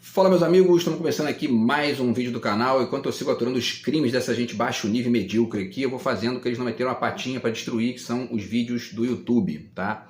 Fala, meus amigos, estamos começando aqui mais um vídeo do canal. Enquanto eu sigo aturando os crimes dessa gente baixo nível e medíocre aqui, eu vou fazendo o que eles não meteram a patinha para destruir, que são os vídeos do YouTube, tá?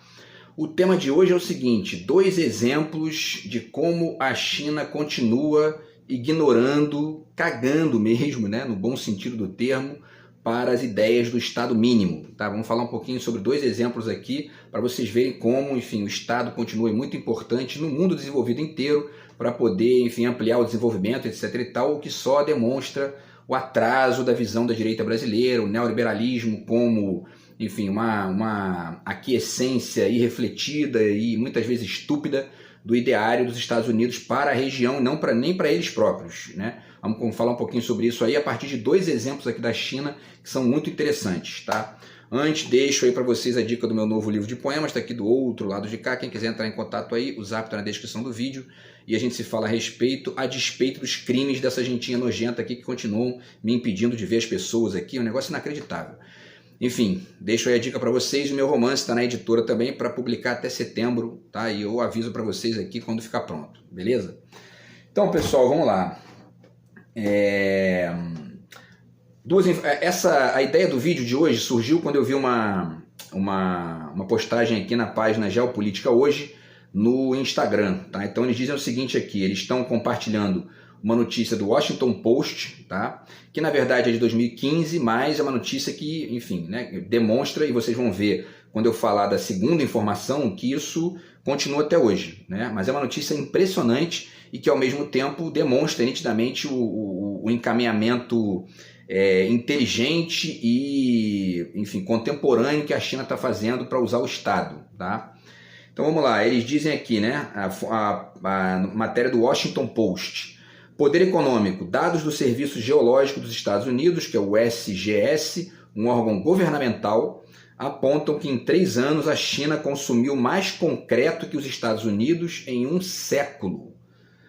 O tema de hoje é o seguinte: 2 exemplos de como a China continua ignorando, cagando mesmo, né, no bom sentido do termo, para as ideias do Estado mínimo, tá? Vamos falar um pouquinho sobre 2 exemplos aqui, para vocês verem como, enfim, o Estado continua muito importante no mundo desenvolvido inteiro, para poder, enfim, ampliar o desenvolvimento, etc. e tal, o que só demonstra o atraso da visão da direita brasileira, o neoliberalismo como, enfim, uma aquiescência irrefletida e muitas vezes estúpida do ideário dos Estados Unidos para a região, não nem para eles próprios, né? Vamos falar um pouquinho sobre isso aí a partir de 2 exemplos aqui da China que são muito interessantes, tá? Antes, deixo aí para vocês a dica do meu novo livro de poemas, está aqui do outro lado de cá. Quem quiser entrar em contato aí, o zap está na descrição do vídeo. E a gente se fala a despeito dos crimes dessa gentinha nojenta aqui que continuam me impedindo de ver as pessoas aqui. É um negócio inacreditável. Enfim, deixo aí a dica para vocês. O meu romance está na editora também para publicar até setembro, tá? E eu aviso para vocês aqui quando ficar pronto, beleza? Então, pessoal, vamos lá. A ideia do vídeo de hoje surgiu quando eu vi uma postagem aqui na página Geopolítica Hoje no Instagram, tá? Então eles dizem o seguinte aqui: eles estão compartilhando uma notícia do Washington Post, tá? Que na verdade é de 2015, mas é uma notícia que, enfim, né, demonstra, e vocês vão ver quando eu falar da segunda informação, que isso continua até hoje, né? Mas é uma notícia impressionante e que ao mesmo tempo demonstra nitidamente o encaminhamento inteligente e, enfim, contemporâneo que a China está fazendo para usar o Estado, tá? Então vamos lá, eles dizem aqui, né, a matéria do Washington Post: poder econômico, dados do Serviço Geológico dos Estados Unidos, que é o SGS, um órgão governamental, apontam que em 3 anos a China consumiu mais concreto que os Estados Unidos em um século.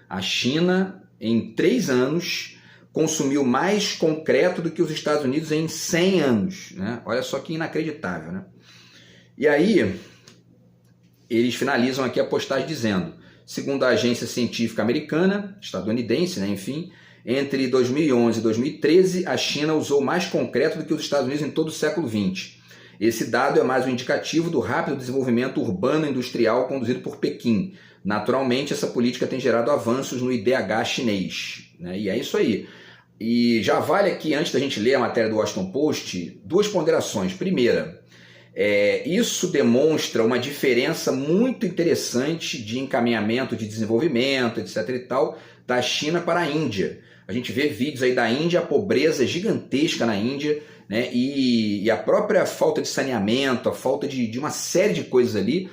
A China, em 3 anos, consumiu mais concreto do que os Estados Unidos em 100 anos. Né? Olha só que inacreditável, né? E aí, eles finalizam aqui a postagem dizendo: segundo a agência científica americana, estadunidense, né, enfim, entre 2011 e 2013, a China usou mais concreto do que os Estados Unidos em todo o século XX. Esse dado é mais um indicativo do rápido desenvolvimento urbano e industrial conduzido por Pequim. Naturalmente, essa política tem gerado avanços no IDH chinês, né? E é isso aí. E já vale aqui, antes da gente ler a matéria do Washington Post, 2 ponderações. Primeira, isso demonstra uma diferença muito interessante de encaminhamento de desenvolvimento, etc. e tal, da China para a Índia. A gente vê vídeos aí da Índia, a pobreza gigantesca na Índia, né? E a própria falta de saneamento, a falta de uma série de coisas ali,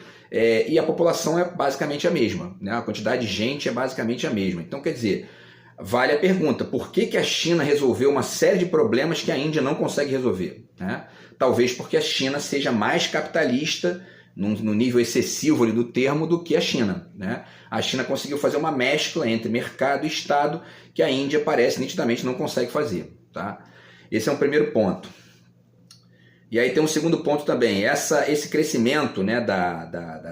e a população é basicamente a mesma, né? A quantidade de gente é basicamente a mesma. Então, quer dizer, vale a pergunta: por que a China resolveu uma série de problemas que a Índia não consegue resolver, né? Talvez porque a China seja mais capitalista, no nível excessivo ali do termo, do que a China, né? A China conseguiu fazer uma mescla entre mercado e Estado que a Índia parece nitidamente não consegue fazer, tá? Esse é um primeiro ponto. E aí tem um segundo ponto também: esse crescimento, né,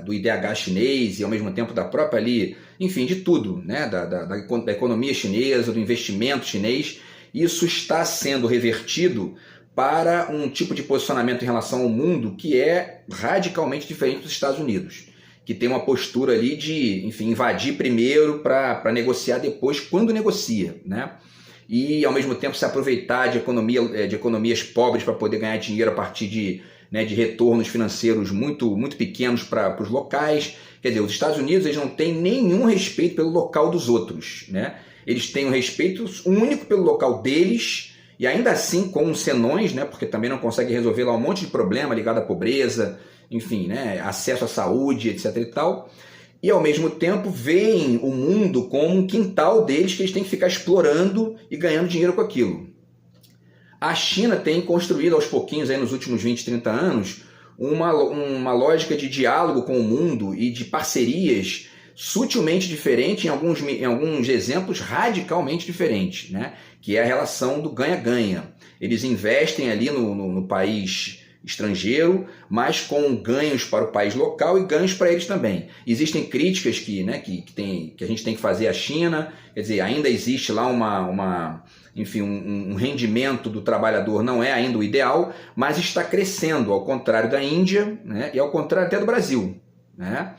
do IDH chinês e ao mesmo tempo da própria ali, enfim, de tudo, né, da economia chinesa, do investimento chinês, isso está sendo revertido para um tipo de posicionamento em relação ao mundo que é radicalmente diferente dos Estados Unidos, que tem uma postura ali de, enfim, invadir primeiro para negociar depois, quando negocia, né? E ao mesmo tempo se aproveitar de economias pobres para poder ganhar dinheiro a partir de retornos financeiros muito, muito pequenos para os locais. Quer dizer, os Estados Unidos, eles não têm nenhum respeito pelo local dos outros, né? Eles têm um respeito único pelo local deles, e ainda assim com os senões, né? Porque também não conseguem resolver lá um monte de problema ligado à pobreza, enfim, né? Acesso à saúde, etc. e tal. E ao mesmo tempo veem o mundo como um quintal deles que eles têm que ficar explorando e ganhando dinheiro com aquilo. A China tem construído aos pouquinhos, aí nos últimos 20, 30 anos, uma lógica de diálogo com o mundo e de parcerias sutilmente diferente, em alguns exemplos radicalmente diferentes, né? Que é a relação do ganha-ganha. Eles investem ali no país estrangeiro, mas com ganhos para o país local e ganhos para eles também. Existem críticas que a gente tem que fazer à China, quer dizer, ainda existe lá enfim, um rendimento do trabalhador não é ainda o ideal, mas está crescendo, ao contrário da Índia, né, e ao contrário até do Brasil, né?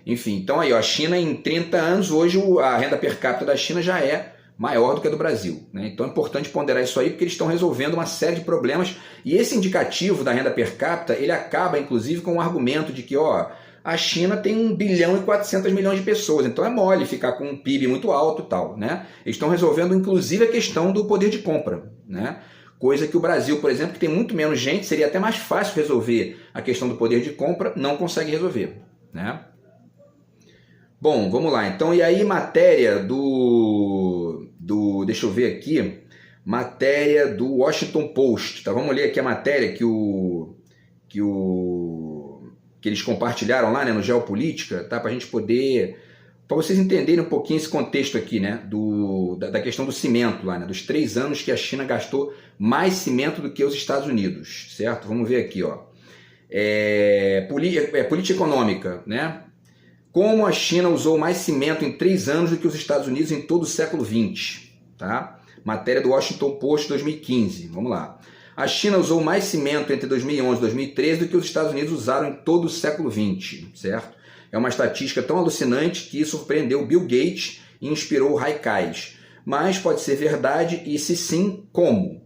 Enfim, então aí, ó, a China em 30 anos, hoje a renda per capita da China já é maior do que a do Brasil, né? Então é importante ponderar isso aí, porque eles estão resolvendo uma série de problemas, e esse indicativo da renda per capita, ele acaba inclusive com o argumento de que, ó, a China tem 1 bilhão e 400 milhões de pessoas, então é mole ficar com um PIB muito alto e tal, né? Eles estão resolvendo inclusive a questão do poder de compra, né? Coisa que o Brasil, por exemplo, que tem muito menos gente, seria até mais fácil resolver a questão do poder de compra, não consegue resolver, né? Bom, vamos lá. Então, e aí matéria deixa eu ver aqui, matéria do Washington Post, tá? Vamos ler aqui a matéria que eles compartilharam lá, né, no Geopolítica, tá? Para a gente poder, para vocês entenderem um pouquinho esse contexto aqui, né, da questão do cimento lá, né, dos 3 anos que a China gastou mais cimento do que os Estados Unidos, certo? Vamos ver aqui, ó. Política econômica, né? Como a China usou mais cimento em 3 anos do que os Estados Unidos em todo o século XX, tá? Matéria do Washington Post 2015, vamos lá. A China usou mais cimento entre 2011 e 2013 do que os Estados Unidos usaram em todo o século XX, certo? É uma estatística tão alucinante que surpreendeu Bill Gates e inspirou Haikais. Mas pode ser verdade, e se sim, como?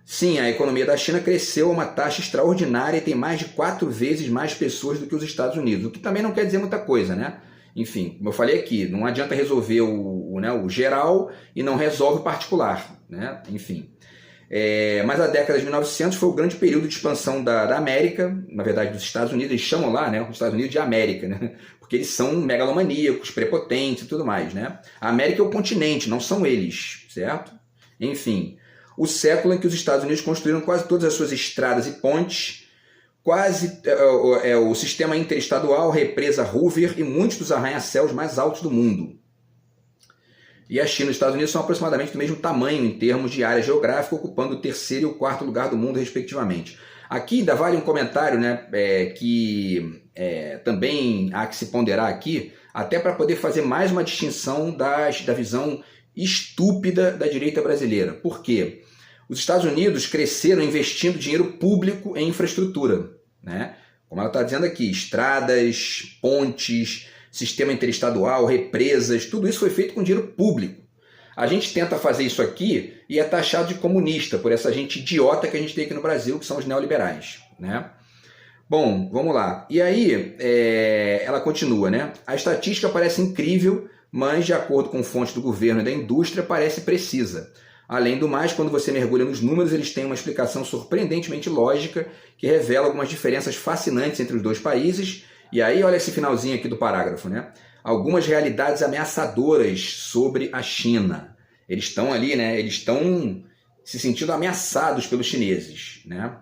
Sim, a economia da China cresceu a uma taxa extraordinária e tem mais de 4 vezes mais pessoas do que os Estados Unidos, o que também não quer dizer muita coisa, né? Enfim, como eu falei aqui, não adianta resolver o geral e não resolve o particular, né? Enfim. Mas a década de 1900 foi o grande período de expansão da América, na verdade dos Estados Unidos, eles chamam lá, né, os Estados Unidos de América, né? Porque eles são megalomaníacos, prepotentes e tudo mais, né? A América é o continente, não são eles, certo? Enfim, o século em que os Estados Unidos construíram quase todas as suas estradas e pontes, o sistema interestadual, represa Hoover e muitos dos arranha-céus mais altos do mundo. E a China e os Estados Unidos são aproximadamente do mesmo tamanho em termos de área geográfica, ocupando o 3º e o 4º lugar do mundo, respectivamente. Aqui ainda vale um comentário, né, que também há que se ponderar aqui, até para poder fazer mais uma distinção da visão estúpida da direita brasileira. Por quê? Os Estados Unidos cresceram investindo dinheiro público em infraestrutura, né? Como ela está dizendo aqui, estradas, pontes, sistema interestadual, represas, tudo isso foi feito com dinheiro público. A gente tenta fazer isso aqui e é taxado de comunista por essa gente idiota que a gente tem aqui no Brasil, que são os neoliberais, né? Bom, vamos lá. E aí, ela continua, né? A estatística parece incrível, mas de acordo com fontes do governo e da indústria, parece precisa. Além do mais, quando você mergulha nos números, eles têm uma explicação surpreendentemente lógica que revela algumas diferenças fascinantes entre os dois países. E aí, olha esse finalzinho aqui do parágrafo, né? Algumas realidades ameaçadoras sobre a China. Eles estão ali, né? Eles estão se sentindo ameaçados pelos chineses, né?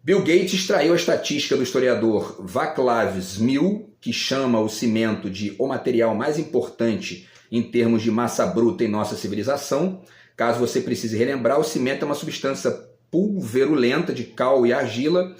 Bill Gates extraiu a estatística do historiador Václav Smil, que chama o cimento de o material mais importante em termos de massa bruta em nossa civilização. Caso você precise relembrar, o cimento é uma substância pulverulenta de cal e argila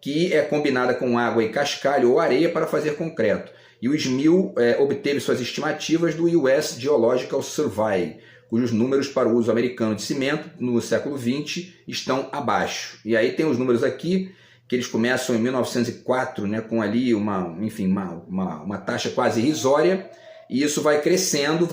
que é combinada com água e cascalho ou areia para fazer concreto. E o Smil obteve suas estimativas do US Geological Survey, cujos números para o uso americano de cimento no século XX estão abaixo. E aí tem os números aqui, que eles começam em 1904, né, com ali uma taxa quase irrisória, e isso vai crescendo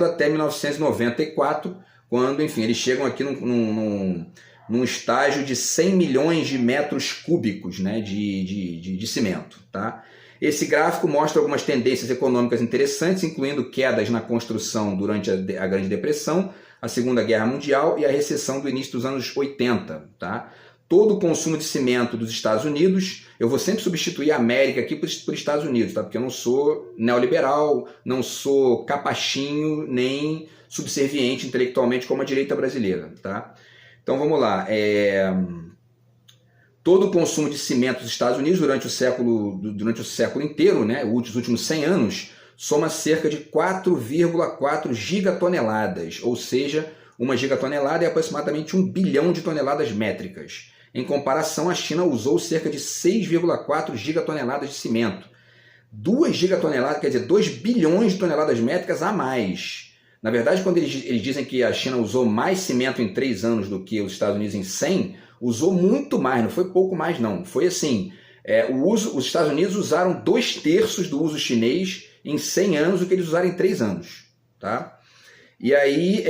até 1994, quando, enfim, eles chegam aqui num estágio de 100 milhões de metros cúbicos, né, de cimento, tá? Esse gráfico mostra algumas tendências econômicas interessantes, incluindo quedas na construção durante a Grande Depressão, a Segunda Guerra Mundial e a recessão do início dos anos 80. Tá? Todo o consumo de cimento dos Estados Unidos, eu vou sempre substituir a América aqui por Estados Unidos, tá? Porque eu não sou neoliberal, não sou capachinho, nem subserviente intelectualmente como a direita brasileira. Tá? Então vamos lá. Todo o consumo de cimento dos Estados Unidos durante o século inteiro, né, os últimos 100 anos, soma cerca de 4,4 gigatoneladas, ou seja, uma gigatonelada é aproximadamente 1 bilhão de toneladas métricas. Em comparação, a China usou cerca de 6,4 gigatoneladas de cimento. 2 gigatoneladas, quer dizer, 2 bilhões de toneladas métricas a mais. Na verdade, quando eles dizem que a China usou mais cimento em 3 anos do que os Estados Unidos em 100, usou muito mais, não foi pouco mais não. Foi assim, os Estados Unidos usaram 2/3 do uso chinês em 100 anos do que eles usaram em 3 anos. Tá? E aí,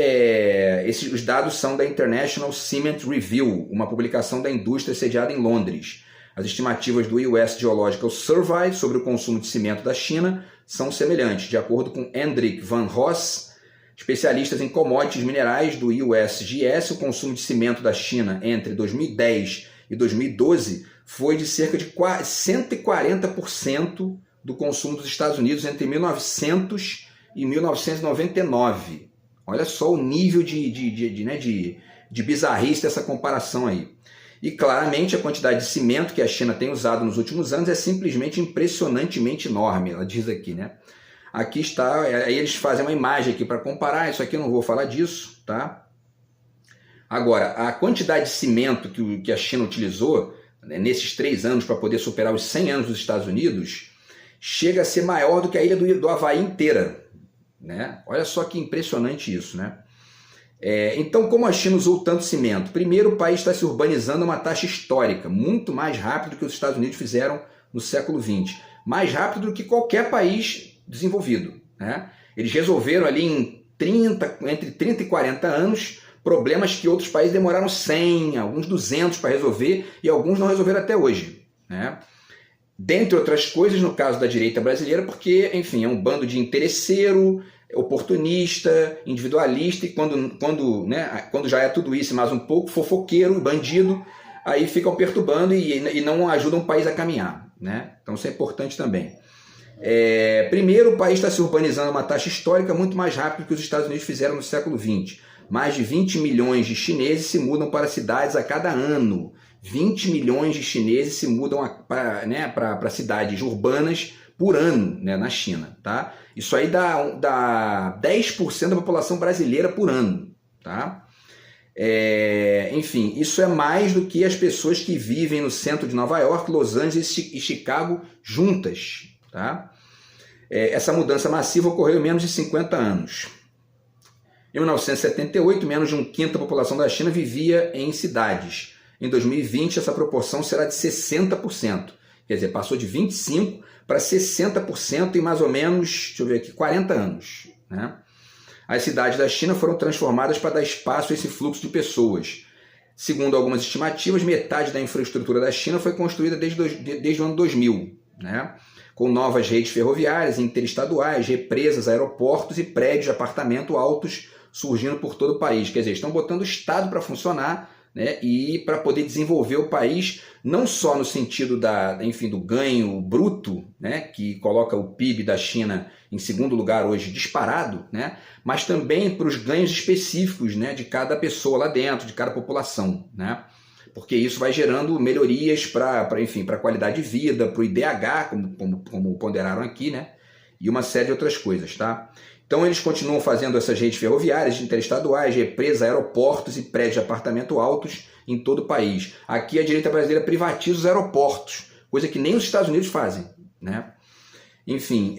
os dados são da International Cement Review, uma publicação da indústria sediada em Londres. As estimativas do US Geological Survey sobre o consumo de cimento da China são semelhantes. De acordo com Hendrik van Ross, especialistas em commodities minerais do USGS, o consumo de cimento da China entre 2010 e 2012 foi de cerca de 140% do consumo dos Estados Unidos entre 1900 e 1999. Olha só o nível de bizarrice dessa comparação aí. E claramente a quantidade de cimento que a China tem usado nos últimos anos é simplesmente impressionantemente enorme, ela diz aqui, né? Aqui está, aí eles fazem uma imagem aqui para comparar, isso aqui eu não vou falar disso, tá? Agora, a quantidade de cimento que a China utilizou, né, nesses 3 anos para poder superar os 100 anos dos Estados Unidos, chega a ser maior do que a ilha do Havaí inteira, né? Olha só que impressionante isso, né? Então, como a China usou tanto cimento? Primeiro, o país está se urbanizando a uma taxa histórica, muito mais rápido do que os Estados Unidos fizeram no século XX. Mais rápido do que qualquer país desenvolvido, né? Eles resolveram ali entre 30 e 40 anos problemas que outros países demoraram 100, alguns 200 para resolver e alguns não resolveram até hoje, né? Dentre outras coisas, no caso da direita brasileira, porque, enfim, é um bando de interesseiro, oportunista, individualista, e quando já é tudo isso e mais um pouco, fofoqueiro, bandido, aí ficam perturbando e não ajudam o país a caminhar, né? Então isso é importante também. Primeiro, o país está se urbanizando a uma taxa histórica muito mais rápido do que os Estados Unidos fizeram no século XX. Mais de 20 milhões de chineses se mudam para cidades a cada ano. 20 milhões de chineses se mudam para cidades urbanas por ano, né, na China. Tá? Isso aí dá 10% da população brasileira por ano. Tá? Enfim, isso é mais do que as pessoas que vivem no centro de Nova York, Los Angeles e Chicago juntas. Tá? Essa mudança massiva ocorreu em menos de 50 anos. Em 1978, menos de 1/5 da população da China vivia em cidades. Em 2020, essa proporção será de 60%. Quer dizer, passou de 25% para 60% em mais ou menos, deixa eu ver aqui, 40 anos. Né? As cidades da China foram transformadas para dar espaço a esse fluxo de pessoas. Segundo algumas estimativas, metade da infraestrutura da China foi construída desde o ano 2000, né? Com novas redes ferroviárias, interestaduais, represas, aeroportos e prédios de apartamento altos surgindo por todo o país. Quer dizer, estão botando o Estado para funcionar, né, e para poder desenvolver o país, não só no sentido do ganho bruto, né, que coloca o PIB da China em segundo lugar hoje disparado, né, mas também para os ganhos específicos, né, de cada pessoa lá dentro, de cada população, né, porque isso vai gerando melhorias para a qualidade de vida, para o IDH, como ponderaram aqui, né, e uma série de outras coisas, tá? Então eles continuam fazendo essas redes ferroviárias, interestaduais, represas, aeroportos e prédios de apartamento altos em todo o país. Aqui a direita brasileira privatiza os aeroportos, coisa que nem os Estados Unidos fazem, né? Enfim,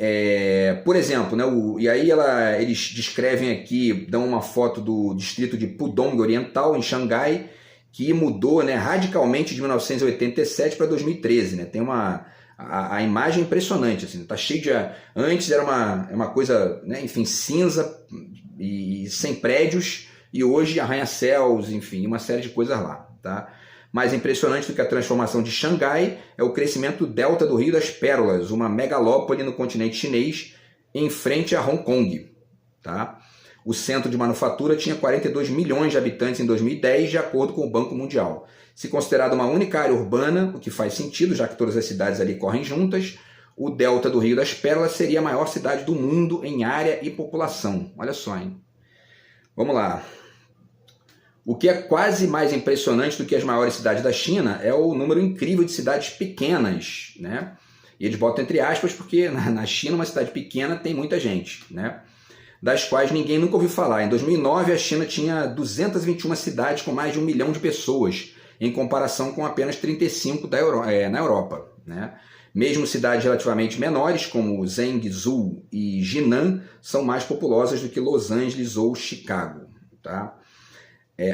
por exemplo, né, e aí eles descrevem aqui, dão uma foto do distrito de Pudong Oriental, em Xangai, que mudou, né, radicalmente de 1987 para 2013, né? Tem a imagem é impressionante, assim, tá cheio de... Antes era uma coisa, né, enfim, cinza e sem prédios, e hoje arranha-céus, enfim, uma série de coisas lá, tá? Mais impressionante do que a transformação de Xangai é o crescimento do delta do Rio das Pérolas, uma megalópole no continente chinês, em frente a Hong Kong, tá? O centro de manufatura tinha 42 milhões de habitantes em 2010, de acordo com o Banco Mundial. Se considerada uma única área urbana, o que faz sentido, já que todas as cidades ali correm juntas, o delta do Rio das Pérolas seria a maior cidade do mundo em área e população. Olha só, hein? Vamos lá. O que é quase mais impressionante do que as maiores cidades da China é o número incrível de cidades pequenas, né? E eles botam entre aspas porque na China uma cidade pequena tem muita gente, né? Das quais ninguém nunca ouviu falar. Em 2009 a China tinha 221 cidades com mais de 1 milhão de pessoas. em comparação com apenas 35 na Europa, né? Mesmo cidades relativamente menores, como Zhengzhou e Jinan, são mais populosas do que Los Angeles ou Chicago. Tá?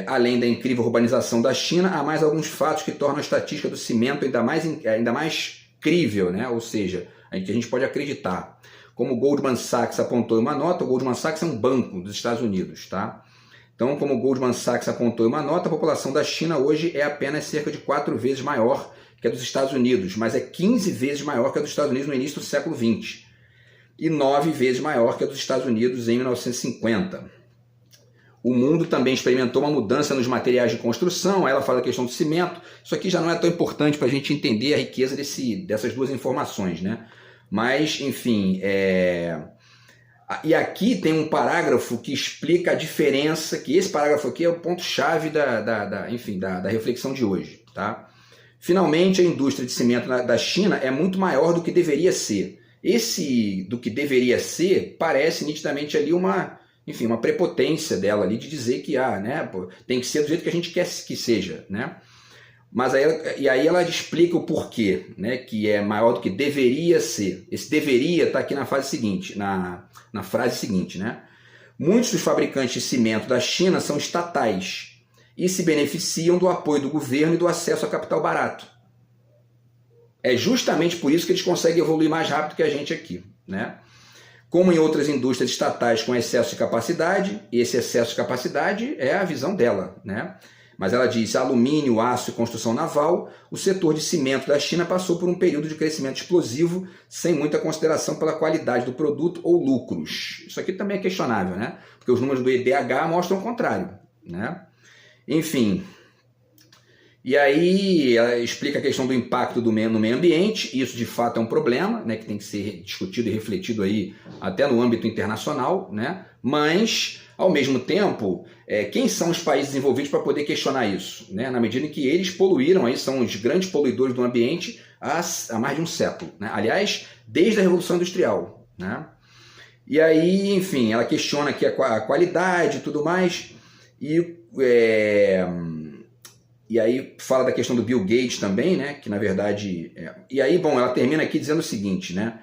Além da incrível urbanização da China, há mais alguns fatos que tornam a estatística do cimento ainda mais crível, né? Ou seja, que a gente pode acreditar. Como o Goldman Sachs apontou em uma nota, o Goldman Sachs é um banco dos Estados Unidos. Tá? Então, como o Goldman Sachs apontou em uma nota, a população da China hoje é apenas cerca de 4 vezes maior que a dos Estados Unidos, mas é 15 vezes maior que a dos Estados Unidos no início do século XX e 9 vezes maior que a dos Estados Unidos em 1950. O mundo também experimentou uma mudança nos materiais de construção, ela fala da questão do cimento, isso aqui já não é tão importante para a gente entender a riqueza dessas duas informações, né? Mas, enfim, e aqui tem um parágrafo que explica a diferença, que esse parágrafo aqui é o ponto-chave da reflexão de hoje, tá? Finalmente, a indústria de cimento da China é muito maior do que deveria ser. Esse do que deveria ser parece nitidamente ali uma prepotência dela ali de dizer que tem que ser do jeito que a gente quer que seja, né? Mas aí ela explica o porquê, né, que é maior do que deveria ser. Esse deveria está aqui na frase seguinte, né? Muitos dos fabricantes de cimento da China são estatais e se beneficiam do apoio do governo e do acesso a capital barato. É justamente por isso que eles conseguem evoluir mais rápido que a gente aqui, né? Como em outras indústrias estatais com excesso de capacidade, esse excesso de capacidade é a visão dela, né? Mas ela diz, alumínio, aço e construção naval, o setor de cimento da China passou por um período de crescimento explosivo, sem muita consideração pela qualidade do produto ou lucros. Isso aqui também é questionável, né? Porque os números do IDH mostram o contrário, né? Enfim, e aí ela explica a questão do impacto no meio ambiente, isso de fato é um problema, né, que tem que ser discutido e refletido aí até no âmbito internacional, né, mas, ao mesmo tempo, quem são os países desenvolvidos para poder questionar isso? Né, na medida em que eles poluíram, aí são os grandes poluidores do ambiente há mais de um século, né, aliás, desde a Revolução Industrial, né, e aí, enfim, ela questiona aqui a qualidade e tudo mais, e aí fala da questão do Bill Gates também, né? Que na verdade... E aí, bom, ela termina aqui dizendo o seguinte, né?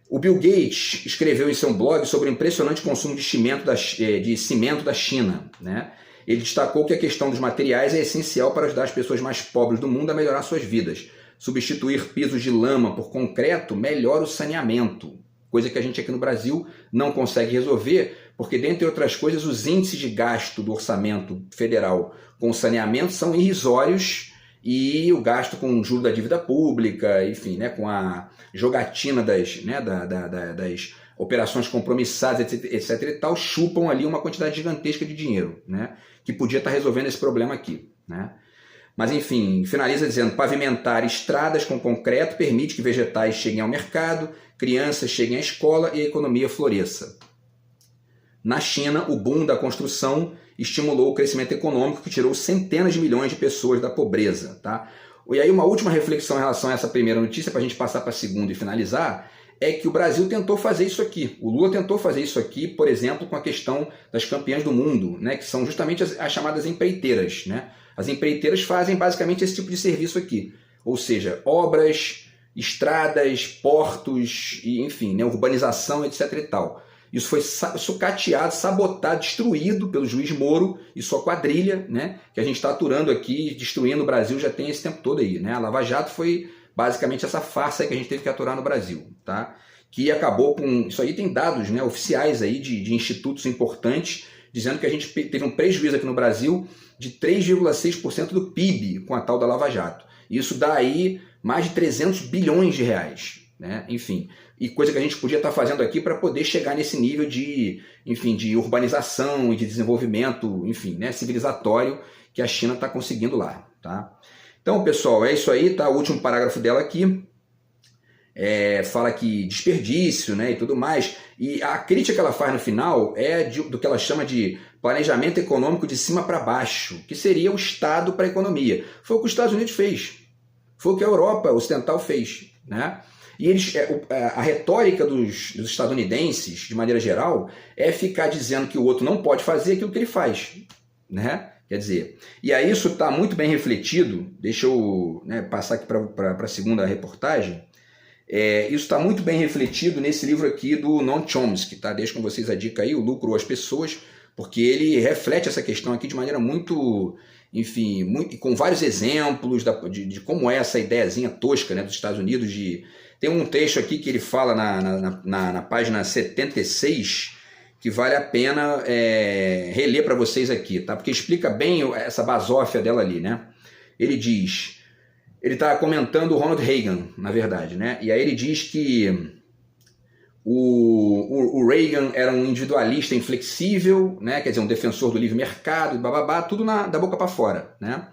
O Bill Gates escreveu em seu blog sobre o impressionante consumo de cimento da China, né? Ele destacou que a questão dos materiais é essencial para ajudar as pessoas mais pobres do mundo a melhorar suas vidas. Substituir pisos de lama por concreto melhora o saneamento, coisa que a gente aqui no Brasil não consegue resolver, porque, dentre outras coisas, os índices de gasto do orçamento federal com saneamento são irrisórios e o gasto com o juro da dívida pública, enfim, né, com a jogatina das operações compromissadas, etc. e tal, chupam ali uma quantidade gigantesca de dinheiro, né, que podia estar resolvendo esse problema aqui, né. Mas, enfim, finaliza dizendo, pavimentar estradas com concreto permite que vegetais cheguem ao mercado, crianças cheguem à escola e a economia floresça. Na China, o boom da construção estimulou o crescimento econômico que tirou centenas de milhões de pessoas da pobreza. Tá? E aí uma última reflexão em relação a essa primeira notícia, para a gente passar para a segunda e finalizar, é que o Brasil tentou fazer isso aqui. O Lula tentou fazer isso aqui, por exemplo, com a questão das campeãs do mundo, né, que são justamente as chamadas empreiteiras. Né? As empreiteiras fazem basicamente esse tipo de serviço aqui. Ou seja, obras, estradas, portos, e, enfim, né, urbanização, etc. e tal. Isso foi sucateado, sabotado, destruído pelo juiz Moro e sua quadrilha, né, que a gente está aturando aqui, destruindo o Brasil já tem esse tempo todo aí. Né? A Lava Jato foi basicamente essa farsa que a gente teve que aturar no Brasil. Tá? Que acabou com... Isso aí tem dados, né, oficiais aí de institutos importantes, dizendo que a gente teve um prejuízo aqui no Brasil de 3,6% do PIB com a tal da Lava Jato. Isso dá aí mais de 300 bilhões de reais. Né? Enfim, e coisa que a gente podia estar fazendo aqui para poder chegar nesse nível de urbanização e de desenvolvimento, enfim, né, civilizatório que a China está conseguindo lá. Tá? Então, pessoal, é isso aí, tá? O último parágrafo dela aqui fala que desperdício, né, e tudo mais, e a crítica que ela faz no final é do que ela chama de planejamento econômico de cima para baixo, que seria o Estado para a economia. Foi o que os Estados Unidos fez, foi o que a Europa ocidental fez, né? E a retórica dos estadunidenses, de maneira geral, é ficar dizendo que o outro não pode fazer aquilo que ele faz. Né? Quer dizer, e aí isso está muito bem refletido, deixa eu, né, passar aqui para a segunda reportagem, isso está muito bem refletido nesse livro aqui do Noam Chomsky, tá? Deixo com vocês a dica aí, O Lucro ou as Pessoas, porque ele reflete essa questão aqui de maneira muito, enfim, com vários exemplos de como é essa ideiazinha tosca, né, dos Estados Unidos. Tem um texto aqui que ele fala na página 76, que vale a pena reler para vocês aqui, tá? Porque explica bem essa basófia dela ali, né? Ele diz, ele está comentando o Ronald Reagan, na verdade, né? E aí ele diz que o Reagan era um individualista inflexível, né? Quer dizer, um defensor do livre mercado, bababá, tudo da boca para fora, né?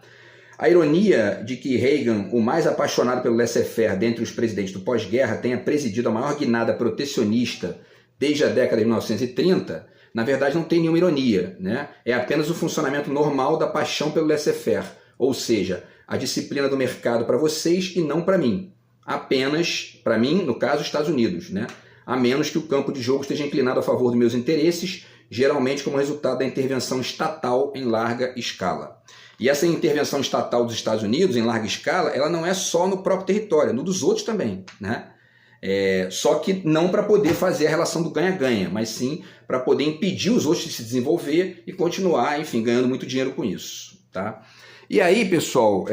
A ironia de que Reagan, o mais apaixonado pelo laissez-faire dentre os presidentes do pós-guerra, tenha presidido a maior guinada protecionista desde a década de 1930, na verdade não tem nenhuma ironia, né? É apenas o funcionamento normal da paixão pelo laissez-faire, ou seja, a disciplina do mercado para vocês e não para mim. Apenas, para mim, no caso, Estados Unidos, né? A menos que o campo de jogo esteja inclinado a favor dos meus interesses, geralmente como resultado da intervenção estatal em larga escala. E essa intervenção estatal dos Estados Unidos, em larga escala, ela não é só no próprio território, no dos outros também, né? Só que não para poder fazer a relação do ganha-ganha, mas sim para poder impedir os outros de se desenvolver e continuar, enfim, ganhando muito dinheiro com isso, tá? E aí, pessoal,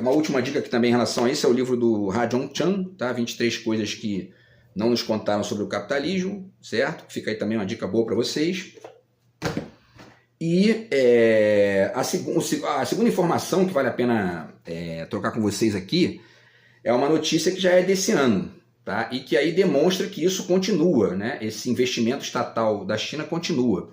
uma última dica aqui também em relação a isso é o livro do Ha-Joon Chang, tá? 23 coisas que não nos contaram sobre o capitalismo, certo? Fica aí também uma dica boa para vocês. E a segunda informação que vale a pena trocar com vocês aqui é uma notícia que já é desse ano, tá? E que aí demonstra que isso continua, né? Esse investimento estatal da China continua.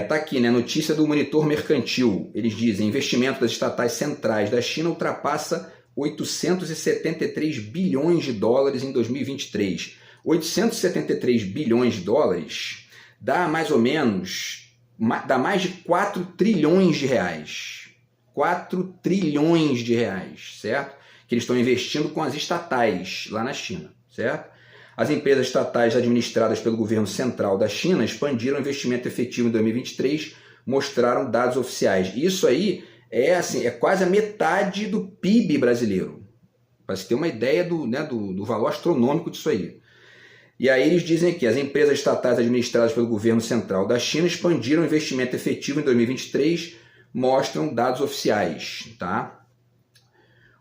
Tá aqui, né? Notícia do Monitor Mercantil. Eles dizem: investimento das estatais centrais da China ultrapassa 873 bilhões de dólares em 2023. 873 bilhões de dólares dá mais ou menos, dá mais de 4 trilhões de reais. 4 trilhões de reais, certo? Que eles estão investindo com as estatais lá na China, certo? As empresas estatais administradas pelo governo central da China expandiram o investimento efetivo em 2023, mostraram dados oficiais. Isso aí é quase a metade do PIB brasileiro, para se ter uma ideia do valor astronômico disso aí. E aí eles dizem que as empresas estatais administradas pelo governo central da China expandiram o investimento efetivo em 2023, mostram dados oficiais, tá?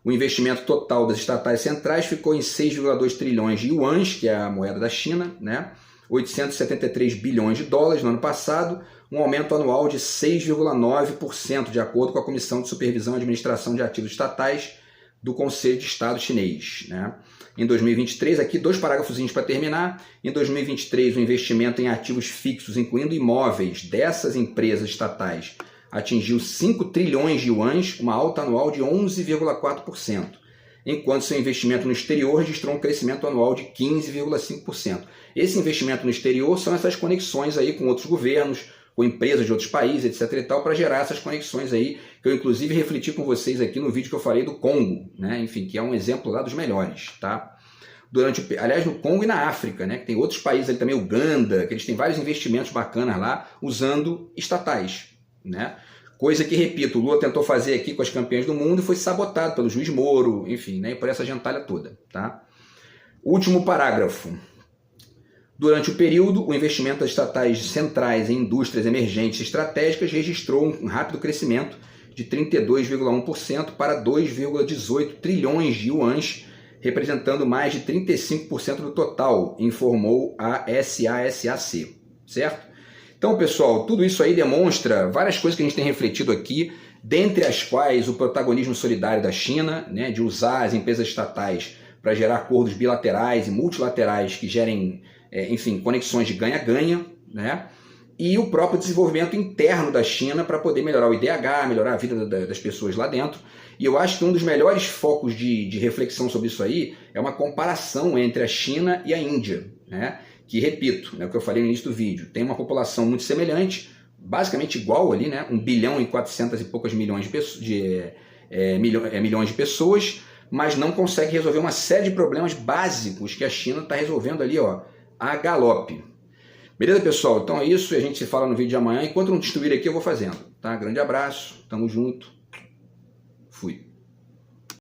O investimento total das estatais centrais ficou em 6,2 trilhões de yuans, que é a moeda da China, né? 873 bilhões de dólares no ano passado, um aumento anual de 6,9%, de acordo com a Comissão de Supervisão e Administração de Ativos Estatais do Conselho de Estado chinês, né? Em 2023, aqui 2 parágrafozinhos para terminar, em 2023 o investimento em ativos fixos, incluindo imóveis, dessas empresas estatais, atingiu 5 trilhões de yuans, uma alta anual de 11,4%, enquanto seu investimento no exterior registrou um crescimento anual de 15,5%. Esse investimento no exterior são essas conexões aí com outros governos, com empresas de outros países, etc. e tal, para gerar essas conexões aí, que eu inclusive refleti com vocês aqui no vídeo que eu falei do Congo, né? Enfim, que é um exemplo lá dos melhores, tá? Aliás, no Congo e na África, né? Que tem outros países ali também, Uganda, que eles têm vários investimentos bacanas lá, usando estatais, né? Coisa que, repito, o Lula tentou fazer aqui com as campeãs do mundo e foi sabotado pelo juiz Moro, enfim, né? E por essa gentalha toda, tá? Último parágrafo. Durante o período, o investimento das estatais centrais em indústrias emergentes e estratégicas registrou um rápido crescimento de 32,1% para 2,18 trilhões de yuans, representando mais de 35% do total, informou a SASAC, certo? Então, pessoal, tudo isso aí demonstra várias coisas que a gente tem refletido aqui, dentre as quais o protagonismo solidário da China, né, de usar as empresas estatais para gerar acordos bilaterais e multilaterais que gerem, enfim, conexões de ganha-ganha, né? E o próprio desenvolvimento interno da China para poder melhorar o IDH, melhorar a vida das pessoas lá dentro. E eu acho que um dos melhores focos de reflexão sobre isso aí é uma comparação entre a China e a Índia, né? Que, repito, né, o que eu falei no início do vídeo, tem uma população muito semelhante, basicamente igual ali, né? 1 bilhão e 400 e poucos milhões de pessoas, mas não consegue resolver uma série de problemas básicos que a China está resolvendo ali, ó, a galope. Beleza, pessoal? Então é isso, a gente se fala no vídeo de amanhã. Enquanto não destruir aqui, eu vou fazendo. tá? Grande abraço, tamo junto, fui.